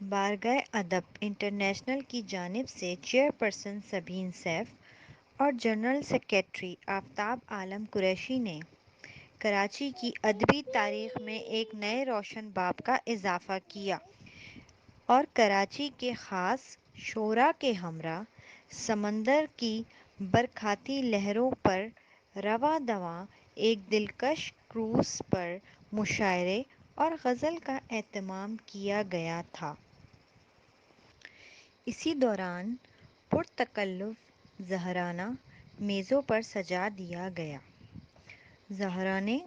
بارگاہ ادب انٹرنیشنل کی جانب سے چیئرپرسن سبین سیف اور جنرل سیکریٹری آفتاب عالم قریشی نے کراچی کی ادبی تاریخ میں ایک نئے روشن باب کا اضافہ کیا اور کراچی کے خاص شعراء کے ہمراہ سمندر کی برکھاتی لہروں پر رواں دواں ایک دلکش کروز پر مشاعرے اور غزل کا اہتمام کیا گیا تھا۔ اسی دوران پرتکلف زہرانہ میزوں پر سجا دیا گیا۔ زہرانے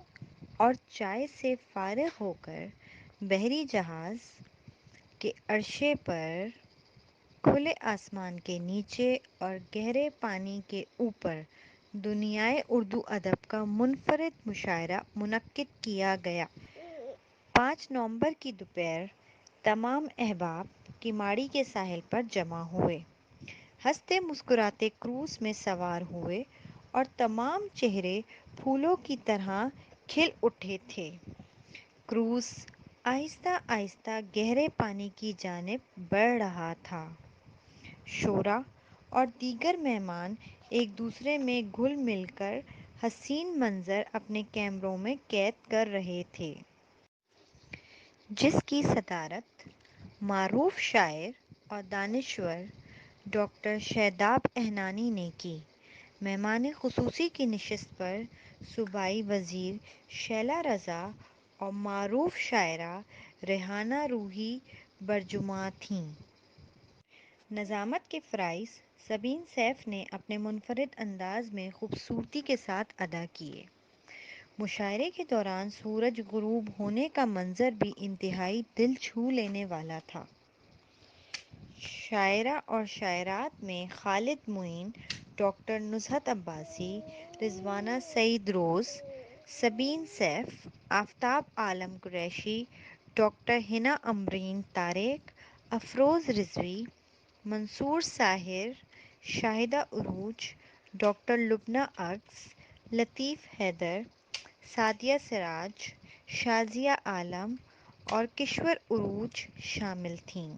اور چائے سے فارغ ہو کر بحری جہاز کے عرصے پر، کھلے آسمان کے نیچے اور گہرے پانی کے اوپر دنیائے اردو ادب کا منفرد مشاعرہ منعقد کیا گیا۔ 5 نومبر کی دوپہر تمام احباب کماڑی کے ساحل پر جمع ہوئے، ہنستے مسکراتے کروز میں سوار ہوئے اور تمام چہرے پھولوں کی طرح کھل اٹھے تھے۔ کروز آہستہ آہستہ گہرے پانی کی جانب بڑھ رہا تھا۔ شعراء اور دیگر مہمان ایک دوسرے میں گھل مل کر حسین منظر اپنے کیمروں میں قید کر رہے تھے۔ جس کی صدارت معروف شاعر اور دانشور ڈاکٹر شاداب احنانی نے کی۔ مہمان خصوصی کی نشست پر صوبائی وزیر شیلا رضا اور معروف شاعرہ ریحانہ روحی برجمع تھیں۔ نظامت کے فرائض سبین سیف نے اپنے منفرد انداز میں خوبصورتی کے ساتھ ادا کیے۔ مشاعرے کے دوران سورج غروب ہونے کا منظر بھی انتہائی دل چھو لینے والا تھا۔ شاعراء اور شاعرات میں خالد معین، ڈاکٹر نزہت عباسی، رضوانہ سعید روز، سبین سیف، آفتاب عالم قریشی، ڈاکٹر حنا عمرین طارق، افروز رضوی، منصور ساحر، شاہدہ عروج، ڈاکٹر لبنہ اکس، لطیف حیدر، سعدیہ سراج، شازیہ عالم اور کشور عروج شامل تھیں۔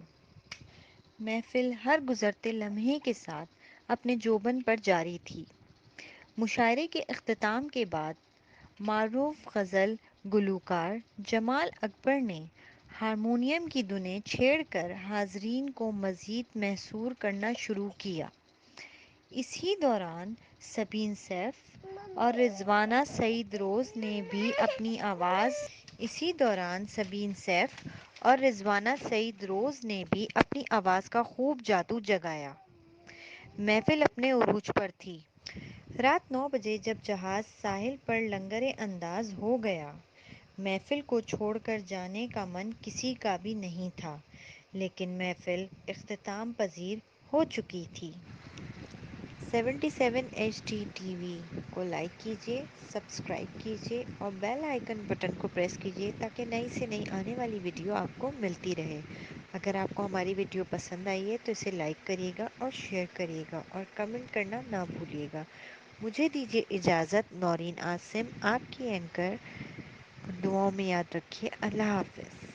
محفل ہر گزرتے لمحے کے ساتھ اپنے جوبن پر جاری تھی۔ مشاعرے کے اختتام کے بعد معروف غزل گلوکار جمال اکبر نے ہارمونیم کی دھنیں چھیڑ کر حاضرین کو مزید محصور کرنا شروع کیا۔ اسی دوران سبین سیف اور رضوانہ سعید روز نے بھی اپنی آواز کا خوب جادو جگایا۔ محفل اپنے عروج پر تھی۔ رات 9 بجے جب جہاز ساحل پر لنگر انداز ہو گیا، محفل کو چھوڑ کر جانے کا من کسی کا بھی نہیں تھا، لیکن محفل اختتام پذیر ہو چکی تھی۔ 77 ایچ ڈی ٹی وی کو لائک کیجیے، سبسکرائب کیجیے اور بیل آئیکن بٹن کو پریس کیجیے تاکہ نئی سے نئی آنے والی ویڈیو آپ کو ملتی رہے۔ اگر آپ کو ہماری ویڈیو پسند آئی ہے تو اسے لائک کریے گا اور شیئر کریے گا اور کمنٹ کرنا نہ بھولیے گا۔ مجھے دیجیے اجازت، نورین عاصم آپ کی اینکر، دعاؤں میں یاد رکھیے۔ اللہ حافظ۔